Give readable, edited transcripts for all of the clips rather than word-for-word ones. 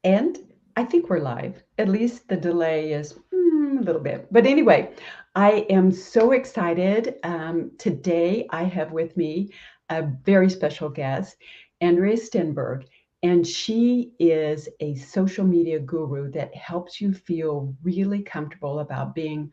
And I think we're live. At least the delay is a little bit. But anyway, I am so excited. Today, I have with me a very special guest, Andrea Stenberg. And she is a social media guru that helps you feel really comfortable about being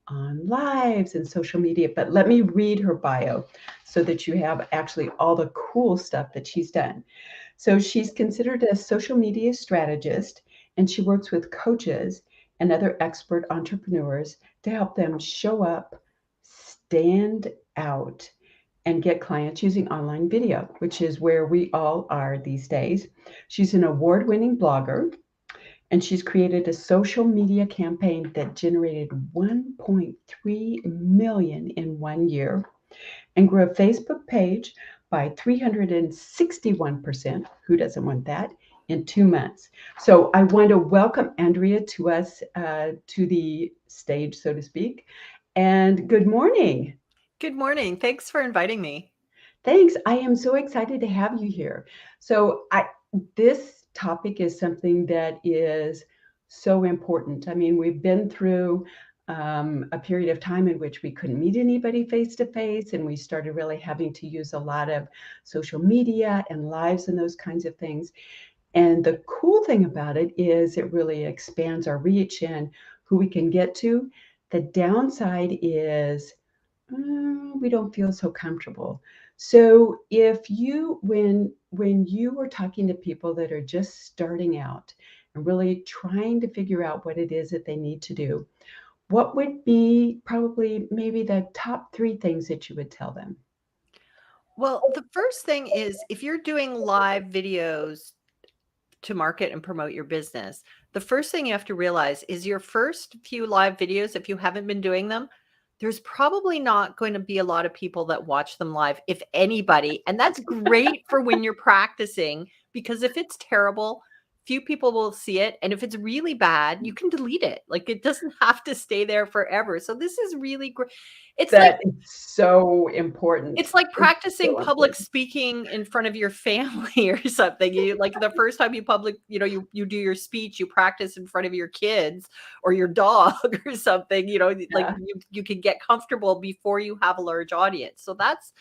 on lives and social media. But let me read her bio so that you have actually all the cool stuff that she's done. So she's considered a social media strategist, and she works with coaches and other expert entrepreneurs to help them show up, stand out, and get clients using online video, which is where we all are these days. She's an award winning blogger, and she's created a social media campaign that generated 1.3 million in 1 year and grew a Facebook page by 361%. Who doesn't want that? In 2 months. So I want to welcome Andrea to us, to the stage, so to speak. And good morning. Good morning. Thanks for inviting me. Thanks. I am so excited to have you here. So this topic is something that is so important. I mean, we've been through a period of time in which we couldn't meet anybody face to face, and we started really having to use a lot of social media and lives and those kinds of things. And the cool thing about it is it really expands our reach and who we can get to. The downside is we don't feel so comfortable. So if you when you were talking to people that are just starting out and really trying to figure out what it is that they need to do, what would be probably maybe the top three things that you would tell them? Well, the first thing is if you're doing live videos to market and promote your business, the first thing you have to realize is your first few live videos, if you haven't been doing them, there's probably not going to be a lot of people that watch them live, if anybody. And that's great for when you're practicing, because if it's terrible, few people will see it. And if it's really bad, you can delete it. Like it doesn't have to stay there forever. So this is really great. It's like That is so important. it's like It's practicing so public important. speaking in front of your family or something. You like the first time you do your speech, you practice in front of your kids or your dog or something, like Yeah. you can get comfortable before you have a large audience. So that's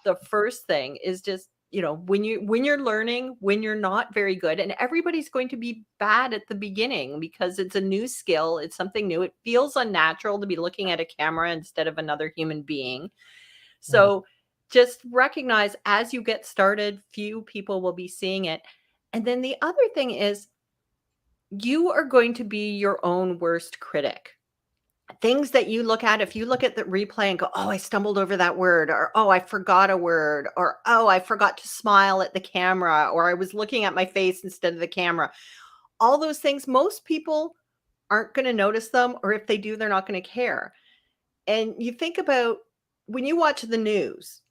the first thing is just, when you're learning, when you're not very good, and everybody's going to be bad at the beginning because it's a new skill, it's something new. It feels unnatural to be looking at a camera instead of another human being. Right. So just recognize as you get started, few people will be seeing it. And then the other thing is you are going to be your own worst critic. Things that you look at, if you look at the replay and go, oh, I stumbled over that word, or oh, I forgot a word, or oh, I forgot to smile at the camera, or I was looking at my face instead of the camera. All those things, most people aren't going to notice them, or if they do, they're not going to care. And you think about when you watch the news,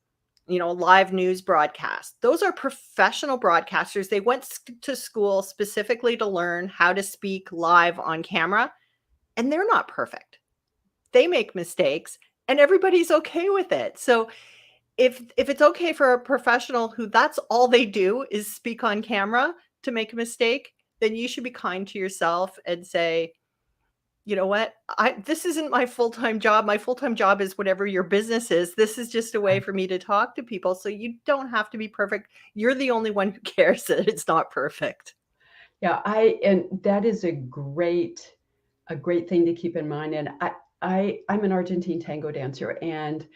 live news broadcast. Those are professional broadcasters. They went to school specifically to learn how to speak live on camera, and they're not perfect. They make mistakes, and everybody's okay with it. So if it's okay for a professional who that's all they do is speak on camera to make a mistake, then you should be kind to yourself and say, you know what? This isn't my full-time job. My full-time job is whatever your business is. This is just a way for me to talk to people. So you don't have to be perfect. You're the only one who cares that it's not perfect. Yeah, and that is a great thing to keep in mind. And I'm an Argentine tango dancer, and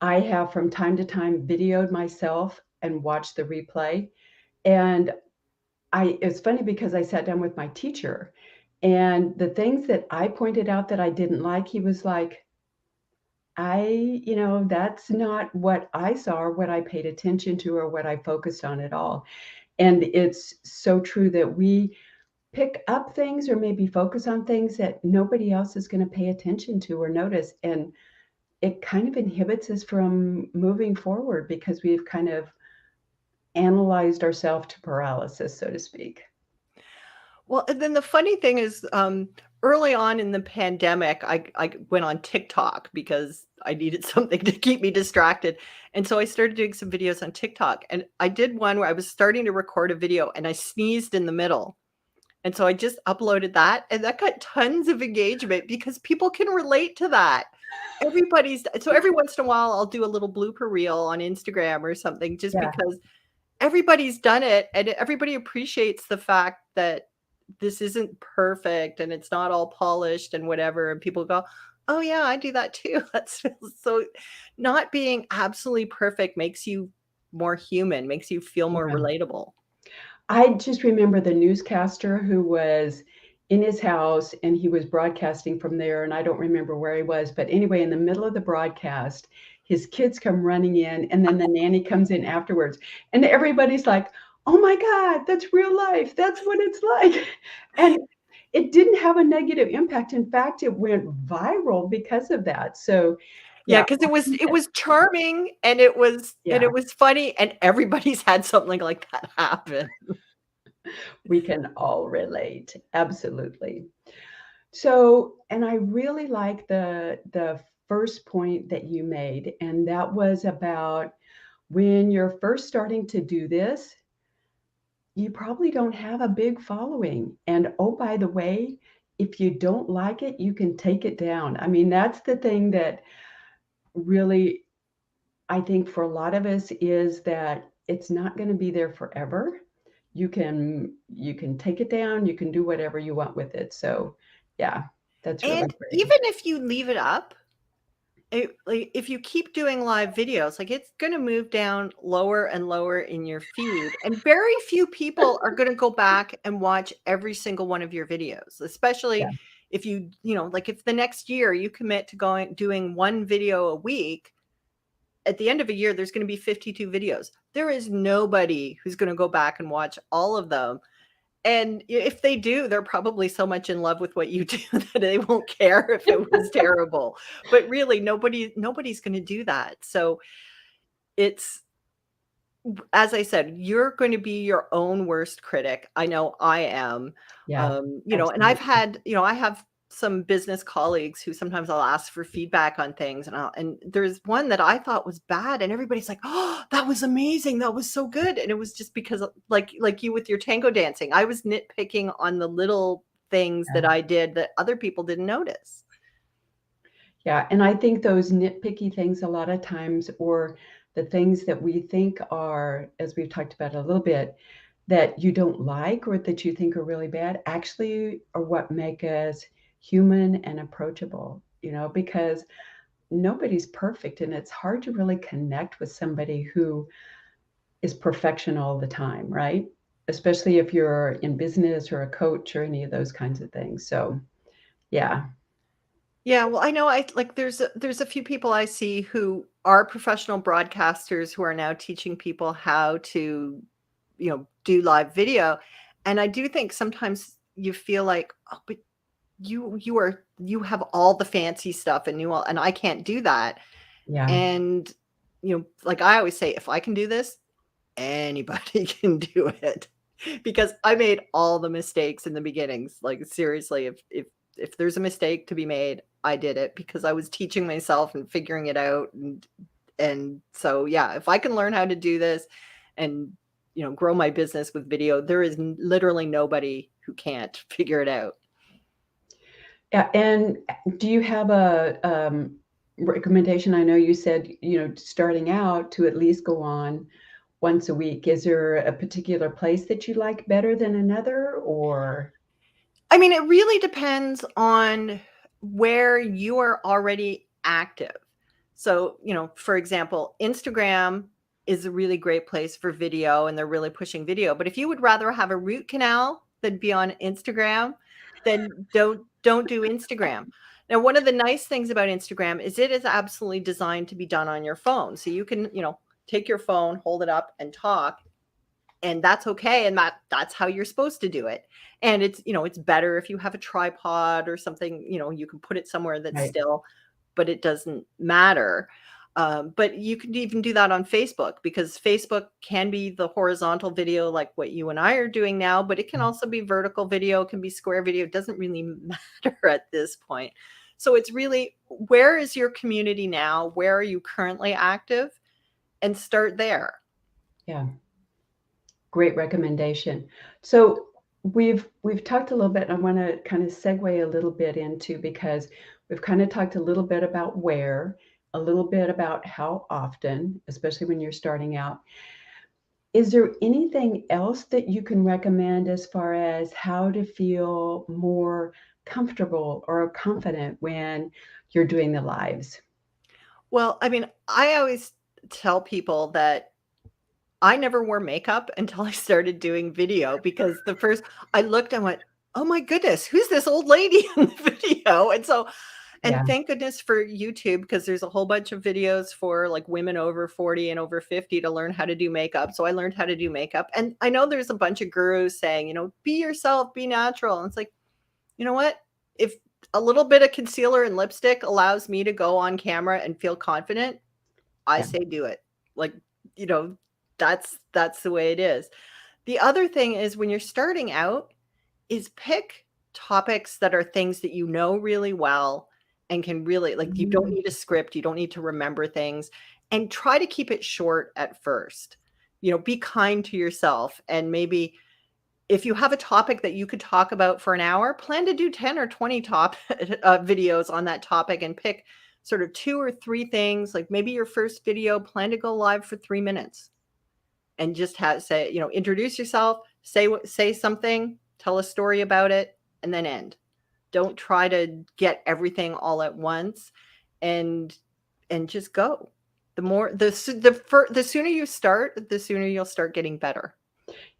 I have from time to time videoed myself and watched the replay. And it's funny because I sat down with my teacher, and the things that I pointed out that I didn't like, he was like, that's not what I saw or what I paid attention to or what I focused on at all. And it's so true that we pick up things or maybe focus on things that nobody else is going to pay attention to or notice. And it kind of inhibits us from moving forward because we've kind of analyzed ourselves to paralysis, so to speak. Well, and then the funny thing is, early on in the pandemic, I went on TikTok because I needed something to keep me distracted. And so I started doing some videos on TikTok. And I did one where I was starting to record a video and I sneezed in the middle. And so I just uploaded that, and that got tons of engagement because people can relate to that. So every once in a while, I'll do a little blooper reel on Instagram or something just Yeah, because everybody's done it and everybody appreciates the fact that this isn't perfect and it's not all polished and whatever. And people go, oh, yeah, I do that too. That's so not being absolutely perfect makes you more human, makes you feel more yeah. relatable. I just remember the newscaster who was in his house and he was broadcasting from there. And I don't remember where he was, but anyway, in the middle of the broadcast, his kids come running in, and then the nanny comes in afterwards. And everybody's like, oh my God, that's real life. That's what it's like. And it didn't have a negative impact. In fact, it went viral because of that. So, Yeah, yeah, because I think it that, was charming and it yeah, was funny and everybody's had something like that happen. we can all relate. Absolutely. So, and I really like the first point that you made, and that was about when you're first starting to do this, you probably don't have a big following. And oh, by the way, if you don't like it, you can take it down. I mean, that's the thing that really I think for a lot of us is that it's not going to be there forever. You can take it down, you can do whatever you want with it. So, yeah, that's really And great. even if you leave it up, like, if you keep doing live videos, like, it's gonna move down lower and lower in your feed, and very few people are gonna go back and watch every single one of your videos, Yeah. especially if like, if the next year you commit to doing 1 video a week, at the end of a year, there's gonna be 52 videos. There is nobody who's gonna go back and watch all of them, and if they do, they're probably so much in love with what you do that they won't care if it was terrible. But really, nobody's going to do that. So it's, as I said, you're going to be your own worst critic. I know I am. Yeah, And I've absolutely. had, I have some business colleagues who sometimes I'll ask for feedback on things, and there's one that I thought was bad, and everybody's like, "Oh, that was amazing, that was so good," and it was just because, like you with your tango dancing, I was nitpicking on the little things Yeah. that I did that other people didn't notice. Yeah, and I think those nitpicky things a lot of times, or the things that we think are, as we've talked about a little bit, that you don't like or that you think are really bad, actually are what make us human and approachable, because nobody's perfect and it's hard to really connect with somebody who is perfection all the time, right? Especially if you're in business or a coach or any of those kinds of things. So, yeah, Yeah, well, I know there's a few people I see who are professional broadcasters who are now teaching people how to, do live video. And I do think sometimes you feel like, oh, but you have all the fancy stuff and and I can't do that. yeah, And like I always say, if I can do this, anybody can do it. Because I made all the mistakes in the beginnings. Like seriously, if there's a mistake to be made, I did it because I was teaching myself and figuring it out. And so yeah, if I can learn how to do this and grow my business with video, there is literally nobody who can't figure it out. yeah. And do you have a recommendation? I know you said, starting out to at least go on once a week. Is there a particular place that you like better than another, or? I mean, it really depends on where you are already active. So, for example, Instagram is a really great place for video and they're really pushing video. But if you would rather have a root canal than be on Instagram, then don't do Instagram. Now, one of the nice things about Instagram is it is absolutely designed to be done on your phone. So you can, take your phone, hold it up and talk, and that's okay, and that's how you're supposed to do it. And it's better if you have a tripod or something, you can put it somewhere that's Right. still, but it doesn't matter. But you can even do that on Facebook because Facebook can be the horizontal video like what you and I are doing now, but it can also be vertical video, it can be square video. It doesn't really matter at this point. So it's really, where is your community now? Where are you currently active? And start there. Yeah, great recommendation. So, we've talked a little bit, and I want to kind of segue a little bit into, because we've kind of talked a little bit about where, a little bit about how often, especially when you're starting out. Is there anything else that you can recommend as far as how to feel more comfortable or confident when you're doing the lives? Well, I mean, I always tell people that I never wore makeup until I started doing video because the first I looked and went, "Oh my goodness, who's this old lady in the video?" And Yeah, thank goodness for YouTube because there's a whole bunch of videos for like women over 40 and over 50 to learn how to do makeup. So I learned how to do makeup. And I know there's a bunch of gurus saying, be yourself, be natural. And it's like, you know what? If a little bit of concealer and lipstick allows me to go on camera and feel confident, I yeah, say do it. Like, you know, that's the way it is. The other thing is when you're starting out is pick topics that are things that you know really well and can really like you don't mm, need a script, you don't need to remember things and try to keep it short at first. Be kind to yourself and maybe if you have a topic that you could talk about for an hour, plan to do 10 or 20 top videos on that topic and pick sort of 2 or 3 things, like maybe your first video, plan to go live for 3 minutes and just have say, introduce yourself, say something, tell a story about it, and then end. Don't try to get everything all at once and just go. The more the sooner you start, the sooner you'll start getting better.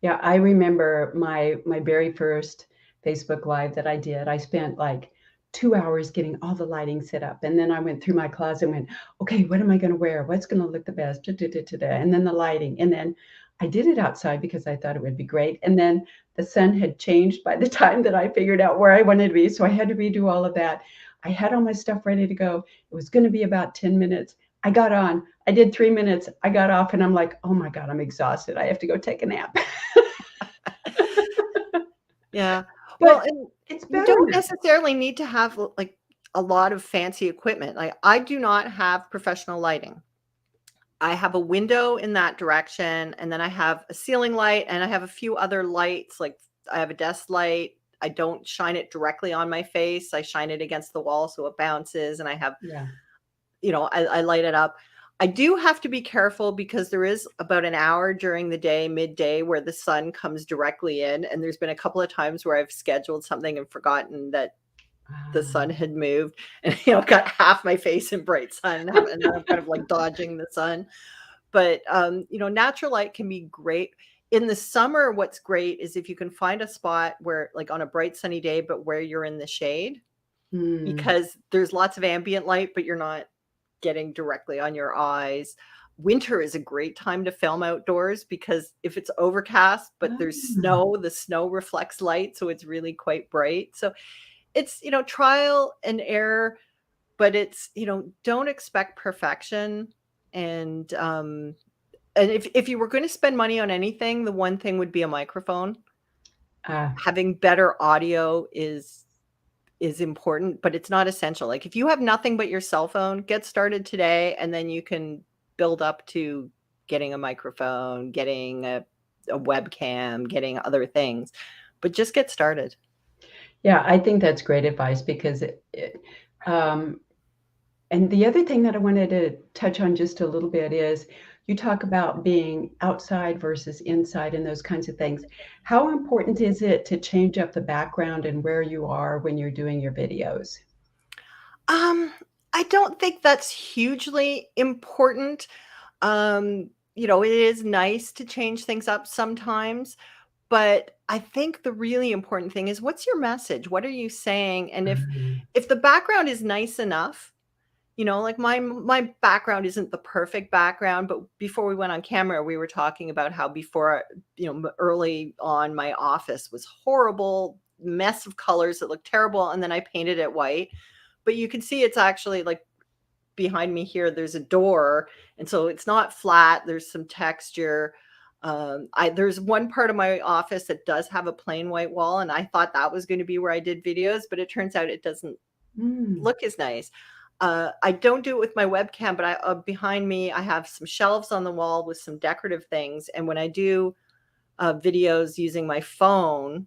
yeah. I remember my very first Facebook Live that I did. I spent like 2 hours getting all the lighting set up, and then I went through my closet and went, okay, what am I going to wear? What's going to look the best? Da, da, da, da, da. And then the lighting, and then I did it outside because I thought it would be great. And then the sun had changed by the time that I figured out where I wanted to be, so I had to redo all of that. I had all my stuff ready to go. It was going to be about 10 minutes. I got on. I did 3 minutes. I got off, and I'm like, oh my God, I'm exhausted. I have to go take a nap. Yeah. Well, But and it's you better don't now. necessarily need to have like a lot of fancy equipment. Like I do not have professional lighting. I have a window in that direction, and then I have a ceiling light, and I have a few other lights. Like I have a desk light. I don't shine it directly on my face. I shine it against the wall so it bounces, and I have, Yeah. I light it up. I do have to be careful because there is about an hour during the day, midday, where the sun comes directly in. And there's been a couple of times where I've scheduled something and forgotten that the sun Ah, had moved and, got half my face in bright sun and then I'm kind of like dodging the sun. But, natural light can be great. In the summer, what's great is if you can find a spot where like on a bright sunny day, but where you're in the shade, mm. because there's lots of ambient light, but you're not getting directly on your eyes. Winter is a great time to film outdoors because if it's overcast, but there's Ah. snow, the snow reflects light, so it's really quite bright. So it's, trial and error, but it's, don't expect perfection. And if you were going to spend money on anything, the one thing would be a microphone. Ah. Having better audio is important, but it's not essential. Like if you have nothing but your cell phone, get started today and then you can build up to getting a microphone, getting a webcam, getting other things. But just get started. Yeah, I think that's great advice, because um, and the other thing that I wanted to touch on just a little bit is you talk about being outside versus inside and those kinds of things. How important is it to change up the background and where you are when you're doing your videos? Um, I don't think that's hugely important. It is nice to change things up sometimes, but I think the really important thing is what's your message? What are you saying? And Mm. if the background is nice enough, like my background isn't the perfect background, but before we went on camera, we were talking about how before, early on, my office was horrible, mess of colors that looked terrible, and then I painted it white. But you can see it's actually like behind me here, there's a door, and so it's not flat. There's some texture. There's one part of my office that does have a plain white wall, and I thought that was going to be where I did videos, but it turns out it doesn't Mm. look as nice. I don't do it with my webcam, but behind me, I have some shelves on the wall with some decorative things. And when I do videos using my phone,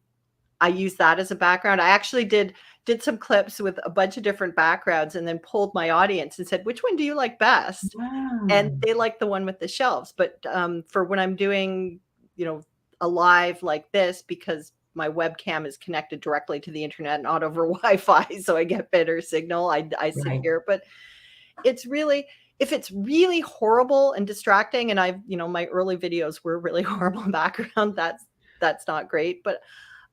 I use that as a background. I actually did some clips with a bunch of different backgrounds and then polled my audience and said, which one do you like best? And Wow. they like the one with the shelves. But for when I'm doing, a live like this, because my webcam is connected directly to the internet, not over Wi-Fi, so I get better signal. I sit Right. here, but it's really, if it's really horrible and distracting, and my early videos were really horrible background, that's not great. But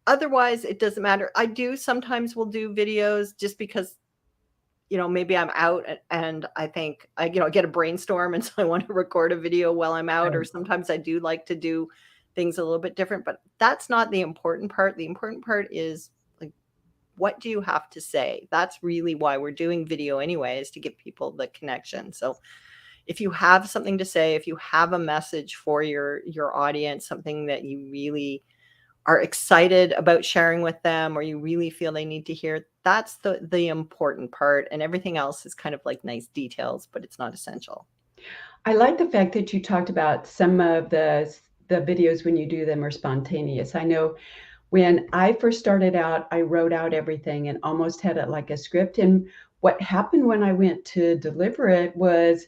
otherwise, it doesn't matter. I do sometimes will do videos just because maybe I'm out and I think I get a brainstorm and so I want to record a video while I'm out, or Right. sometimes I do like to do things a little bit different, but that's not the important part. The important part is, like, what do you have to say? That's really why we're doing video anyway, is to give people the connection. So if you have something to say, if you have a message for your audience, something that you really are excited about sharing with them, or you really feel they need to hear, that's the important part, and everything else is kind of like nice details, but it's not essential. I like the fact that you talked about some of the videos when you do them are spontaneous. I know when I first started out, I wrote out everything and almost had it like a script. And what happened when I went to deliver it was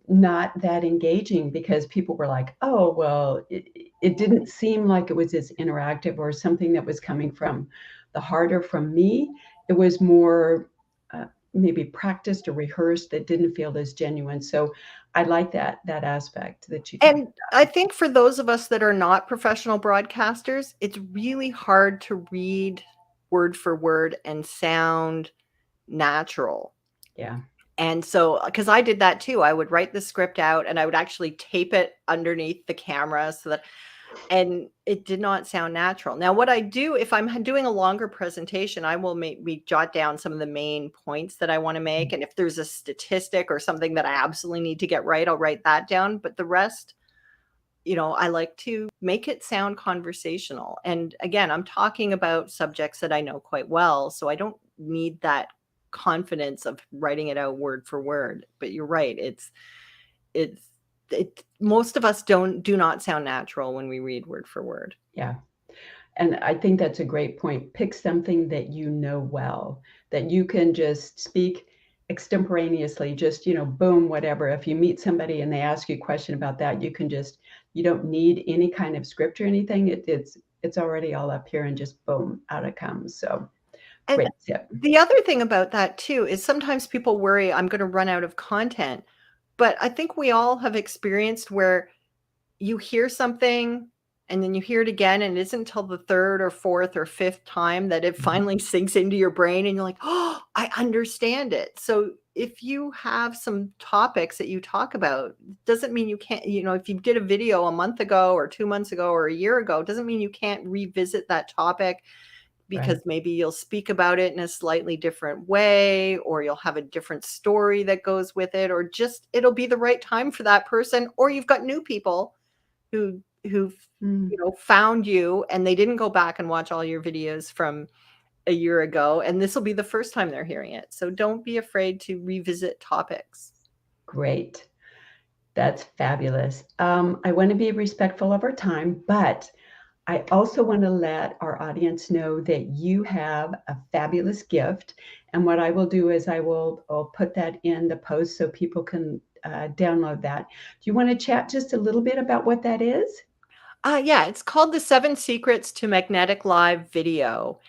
not that engaging because people were like, oh, well, it didn't seem like it was as interactive or something that was coming from the heart or from me. It was more uh, maybe practiced or rehearsed that didn't feel as genuine. So I like that aspect that you talked And I think for those of us that are not professional broadcasters, it's really hard to read word for word and sound natural. about. Yeah, And so, because I did that too, I would write the script out and I would actually tape it underneath the camera so that, and it did not sound natural. Now, what I do if I'm doing a longer presentation, I will maybe jot down some of the main points that I want to make. And if there's a statistic or something that I absolutely need to get right, I'll write that down. But the rest, I like to make it sound conversational. And again, I'm talking about subjects that I know quite well, so I don't need that confidence of writing it out word for word. But you're right, it's most of us do not sound natural when we read word for word. yeah. And I think that's a great point. Pick something that you know well, that you can just speak extemporaneously, just, boom, whatever. If you meet somebody and they ask you a question about that, you don't need any kind of script or anything. It's already all up here and just boom, out it comes. So And great tip. the other thing about that too is sometimes people worry, I'm going to run out of content. But I think we all have experienced where you hear something and then you hear it again, and it isn't until the third or fourth or fifth time that it Mhm. finally sinks into your brain and you're like, oh, I understand it. So if you have some topics that you talk about, doesn't mean you can't, if you did a video a month ago or 2 months ago or a year ago, doesn't mean you can't revisit that topic, Right. because maybe you'll speak about it in a slightly different way, or you'll have a different story that goes with it, or just it'll be the right time for that person, or you've got new people who've Mm, found you and they didn't go back and watch all your videos from a year ago, and this will be the first time they're hearing it. So don't be afraid to revisit topics. great. That's fabulous. I want to be respectful of our time, but I also want to let our audience know that you have a fabulous gift. And what I will do is I'll put that in the post so people can download that. Do you want to chat just a little bit about what that is? Yeah, it's called The 7 Secrets to Magnetic Live Video.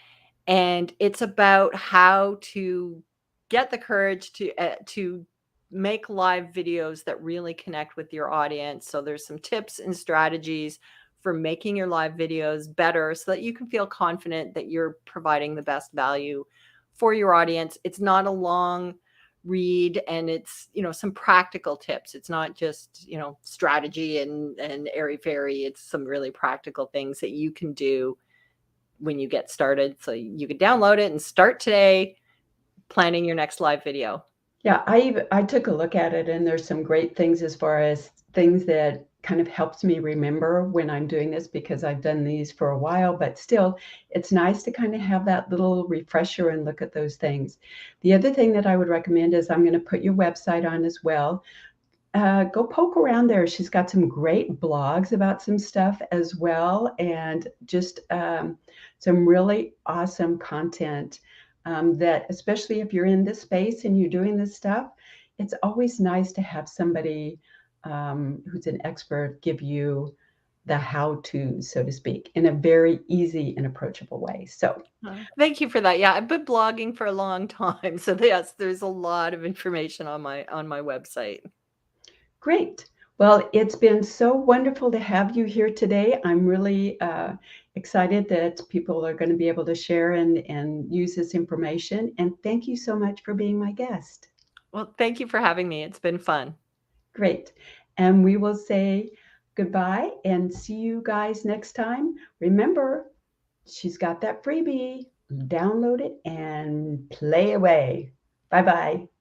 And it's about how to get the courage to make live videos that really connect with your audience. So there's some tips and strategies for making your live videos better so that you can feel confident that you're providing the best value for your audience. It's not a long read, and it's some practical tips. It's not just strategy and airy fairy. It's some really practical things that you can do when you get started. So you can download it and start today planning your next live video. Yeah, I took a look at it and there's some great things as far as things that kind of helps me remember when I'm doing this because I've done these for a while, but still it's nice to kind of have that little refresher and look at those things. The other thing that I would recommend is I'm going to put your website on as well. go poke around there. She's got some great blogs about some stuff as well, and just some really awesome content that, especially if you're in this space and you're doing this stuff, it's always nice to have somebody who's an expert give you the how to, so to speak, in a very easy and approachable way. So Thank you for that. Yeah, I've been blogging for a long time. So yes, there's a lot of information on my website. great. Well, it's been so wonderful to have you here today. I'm really excited that people are going to be able to share and use this information. And thank you so much for being my guest. Well, thank you for having me. It's been fun. Great. And we will say goodbye and see you guys next time. Remember, she's got that freebie. Download it and play away. Bye bye.